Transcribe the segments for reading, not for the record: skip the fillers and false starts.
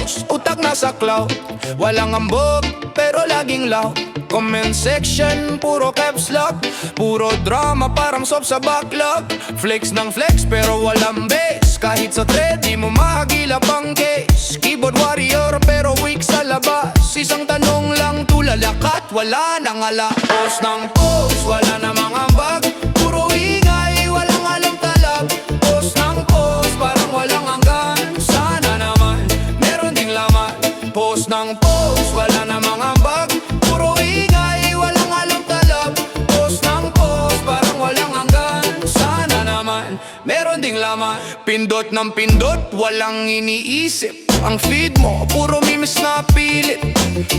post, utak nasa cloud. Walang ambog, pero laging loud. Comment section, puro caps lock. Puro drama, parang sob sa backlog. Flex ng flex, pero walang base. Kahit sa thread, di mo mahagila pang case. Keyboard warrior, pero weak sa labas. Isang tanong lang, tulalakat, wala nang ala. Post ng post, wala namang ambag. Puro ingay, walang alam talab. Post ng post, parang walang hanggan. Sana naman, meron ding laman. Post ng post, wala namang ambag. Puro ingay, walang alam talab. Post ng post, parang walang hanggan. Sana naman, meron ding laman. Pindot ng pindot, walang iniisip. Ang feed mo, puro memes na pilit.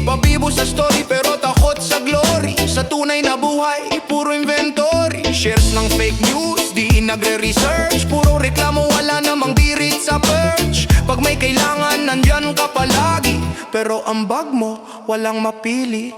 Pabibo sa story pero takot sa glory. Sa tunay na buhay, puro inventory. Shares ng fake news, di nagre-research. Puro reklamo, wala namang birit sa perch. Pag may kailangan, nandyan ka palagi. Pero ang bag mo, walang mapili.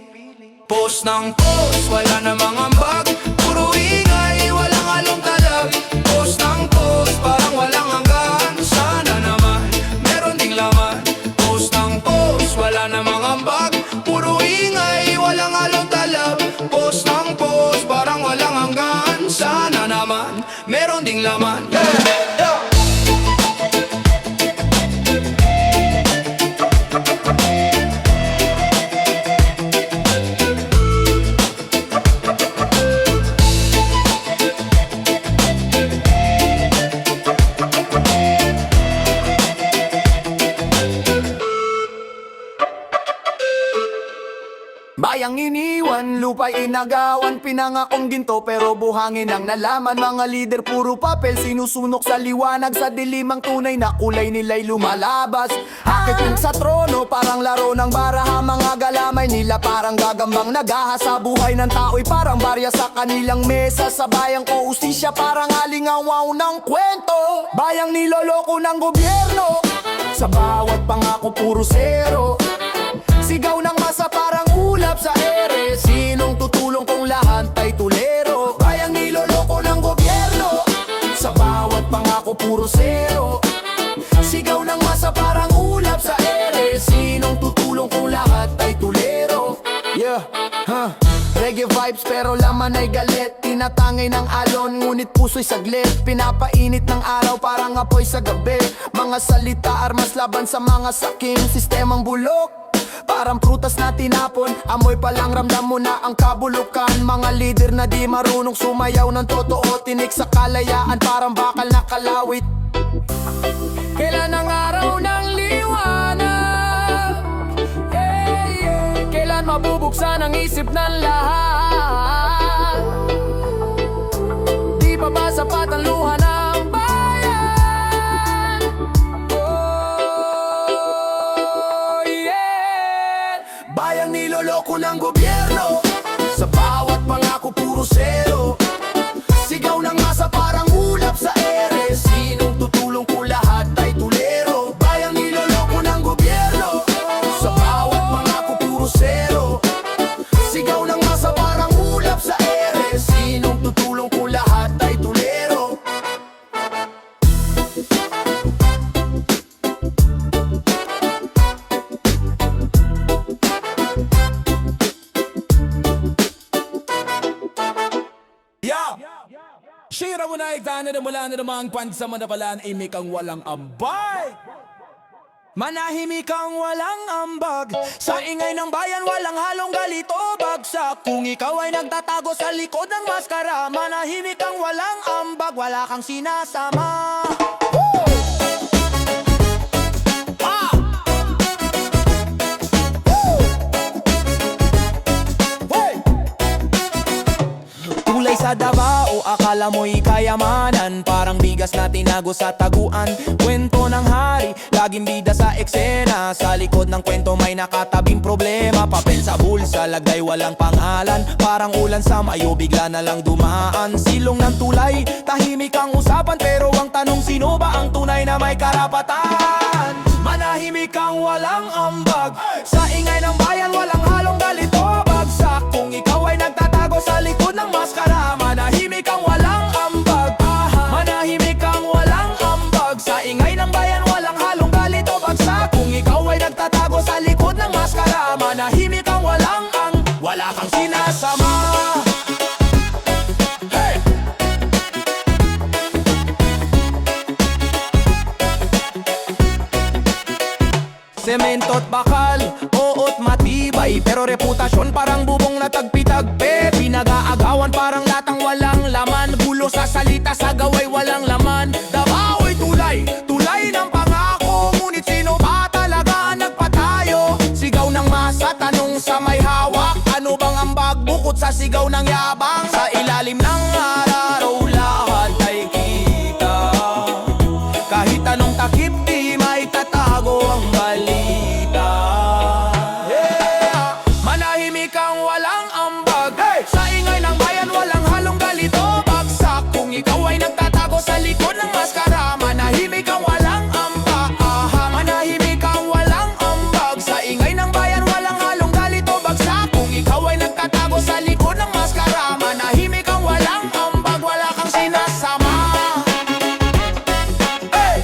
Post ng post, wala namang ambag. Puro ingay, walang along talab. Post ng post, parang walang hanggan. Sana naman, meron ding laman. Post ng post, wala namang ambag. Puro ingay, walang along talab. Post ng post, parang walang hanggan. Sana naman, meron ding laman. Bayang iniwan, lupa'y inagawan. Pinangakong ginto pero buhangin ang nalaman. Mga lider puro papel, sinusunok sa liwanag. Sa dilim ang tunay na kulay nila'y lumalabas. Hakit sa trono, parang laro ng baraha. Mga galamay nila parang gagambang nagaha. Sa buhay ng tao'y parang barya sa kanilang mesa. Sa bayang ko ustisya parang alingawaw ng kwento. Bayang niloloko ng gobyerno, sa bawat pangako puro zero. Sigaw ng masa parang ulap sa ere. Sinong tutulong kung lahat ay tulero? Bayang niloloko ng gobyerno, sa bawat pangako puro zero. Sigaw ng masa parang ulap sa ere. Sinong tutulong kung lahat ay tulero? Yeah, reggae vibes pero laman ay galit. Tinatangay ng alon, ngunit puso'y saglit. Pinapainit ng araw parang apoy sa gabi. Mga salita, armas laban sa mga sakim. Sistemang bulok, parang prutas na tinapon. Amoy palang ramdam mo na ang kabulukan. Mga lider na di marunong sumayaw ng totoo. Tinik sa kalayaan parang bakal na kalawit. Kailan ang araw ng liwanag? Kailan mabubuksan ang isip ng lahat? Di pa ba sapat ang luha ng bayan? Bayang niloloko ng gobyerno, sa bawat pangako puro zero. Sigaw ng masa parang ulap sa ere. Sinong tutulong kung lahat ay tulero? Bayang niloloko ng gobyerno, sa bawat pangako puro zero. Sigaw ng masa parang ulap sa ere. Sinong tutulong kung lahat ay tulero? Shira mo na iktahan na mula na namang pansamanapalaan, imik ang walang ambay. Manahimik ang walang ambag. Sa ingay ng bayan walang halong galit o bagsak. Kung ikaw ay nagtatago sa likod ng maskara, manahimik ang walang ambag, wala kang sinasama. Tulay sa Davao, akala mo'y kayamanan. Parang bigas na tinago sa taguan. Kwento ng hari, laging bida sa eksena. Sa likod ng kwento may nakatabing problema. Papel sa bulsa, lagay walang pangalan. Parang ulan sa mayo, bigla na lang dumaan. Silong ng tulay, tahimik ang usapan. Pero ang tanong, sino ba ang tunay na may karapatan? Manahimik ang walang ambag. Sa ingay ng bayan walang halong galit o bagsak. Kung ikaw ay nagtatago sa likod ng maskara, manahimik ang walang ambag. Manahimik ang walang ambag. Sa ingay ng bayan walang halong galit o bagsak. Kung ikaw ay sinasama. Hey! Semento't bakal, oo't matibay, pero reputasyon parang bubong na tagpi-tagpi. Pinag-aagawan parang latang walang laman, gulo sa salita, sa gaway walang laman. Dabao'y tulay, tulay ng pangako, ngunit sino ba talaga nagpatayo? Sigaw ng masa, tanong sa may hawak, ano bang ambag bukod sa sigaw ng yabang? Sa ilalim ng araw lahat ay kita, kahit anong takip di may tatago ang balita. Yeah! Manahimik ang walang ambag, hey! Sa ingay ng bayan walang halong galito, bagsak kung ikaw ay nagtatago sa likod ng maskara. Manahimik ang walang ambag, manahimik ang walang ambag. Sa ingay ng bayan walang halong galito, bagsak kung ikaw ay nagtatago sa likod ng maskara. Manahimik ang walang ambag, wala kang sinasama. Hey!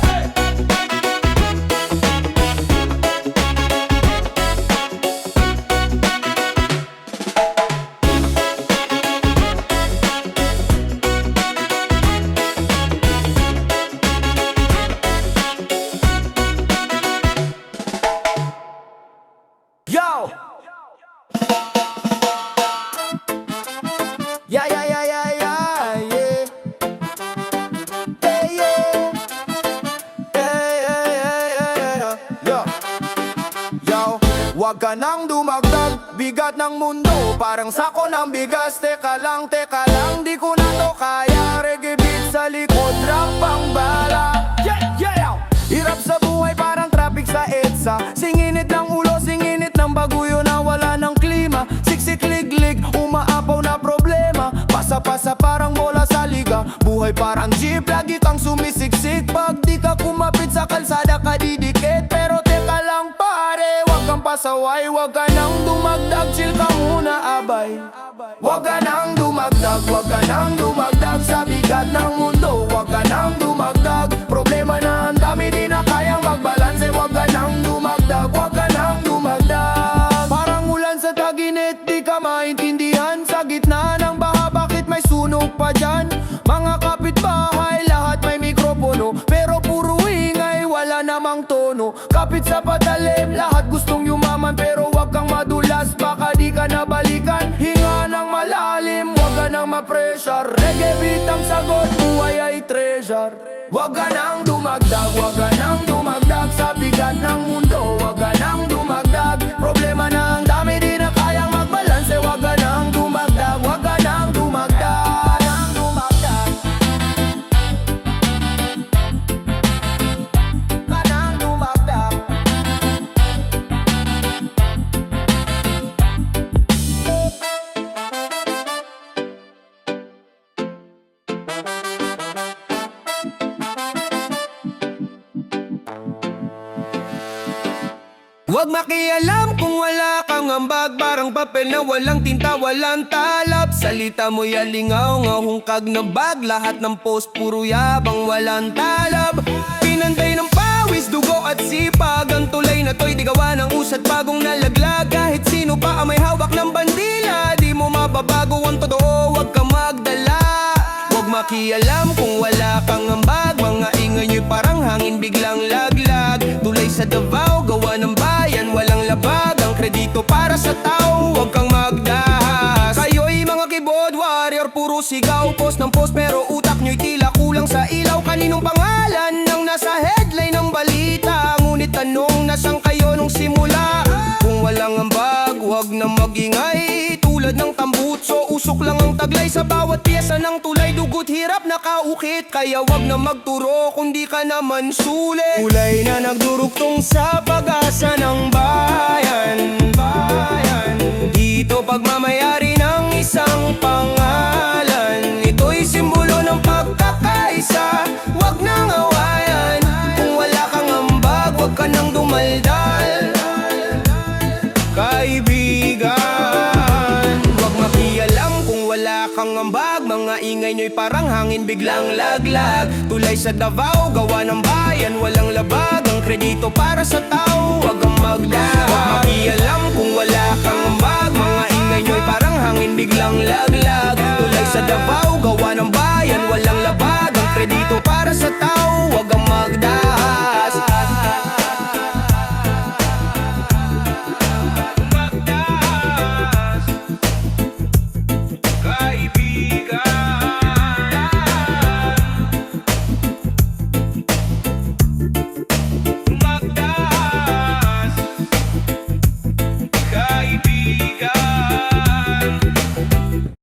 Yo! Yeah, yeah, yeah, yeah, yeah, yeah. Hey, yeah. Hey, hey, hey, hey, hey. Yo! Yo! Wag ka nang dumagdag, bigat ng mundo, parang sako ng bigas. Teka lang, di ko na to kaya. Reggae beat sa likod, rap pang bala. Yeah, yeah! Hirap sa buhay parang traffic sa EDSA. Singinit ng ulo, singinit ng baguyo na wala ng klima. Siksik, liglig, umaapaw na problema. Pasa-pasa parang bola sa liga. Buhay parang jeep, lagi kang sumisiksik. Pag di ka kumapit sa kalsada ka didikit. Pero teka lang pare, wag kang pasaway, wag ka nang dumagdag, chill ka muna abay. Wag ka nang dumagdag, wag ka nang dumagdag sa bigat ng mundo. Wag ka nang dumagdag, problema na ang dami di na kayang magbalanse. Wag ka nang dumagdag, wag ka nang dumagdag. Parang ulan sa taginit, di ka maintindihan. Sa gitna ng baha, bakit may sunog pa dyan? Mga kapitbahay, lahat may mikropono, pero puro ingay, wala namang tono. Kapit sa patalim, lahat gustong yumaman, pero wag kang madulas, baka di ka nabalikan. Hinga ng malalim, wag ka nang ma-pressure. Reggae beat ang sagot, buhay ay treasure. Wag ka nang dumagdag, wag ka nang dumagdag sa bigat ng mundo. Wag ka nang dumagdag, problema na ang dami di na kayang magbalanse. Wag ka nang dumagdag, wag ka nang dumagdag. Ka nang dumagdag. Huwag makialam kung wala kang ambag, parang papel na walang tinta, walang talab. Salita mo'y alingaw, ngahungkag na bag, lahat ng post puro yabang, walang talab. Pinantay ng pawis, dugo at sipag, ang tulay na to'y di gawa ng usat bagong nalaglag. Kahit sino pa ang may hawak ng bandila, di mo mababago ang totoo, huwag ka magdala. Huwag makialam kung wala kang ambag, mga ingay nyo'y parang hangin biglang laglag. Tulay sa Davao, gawa ng bayan, walang labag, ang kredito para sa tao, huwag kang magdahas. Kayo'y mga keyboard warrior, puro sigaw, post ng post, pero utak nyo'y tila kulang sa ilaw. Kaninong pangalan ang nasa headline ng balita? Ngunit tanong, nasaan kayo nung simula? Kung walang ambag, huwag na magingay, tulad ng tambutso, usok lang ang taglay sa bawat piyesa ng tulay. Dugot hirap nakaukit, kaya wag na magturo kung di ka naman sulit. Kulay na nagdurugtong sa pag-asa ng bayan. Dito pagmamayari ng isang pangalan, ito'y simbolo ng pagkakaisa, wag nang awayan. Kung wala kang ambag, wag ka nang dumaldal, kaibigan. Huwag makialam kung wala kang ambag, mga ingay nyo'y parang hangin biglang laglag. Tulay sa Davao, gawa ng bayan, walang labag, ang kredito para sa tao, huwag kang magdahas. Huwag makialam kung wala kang ambag, mga ingay nyo'y parang hangin biglang laglag Tulay sa Davao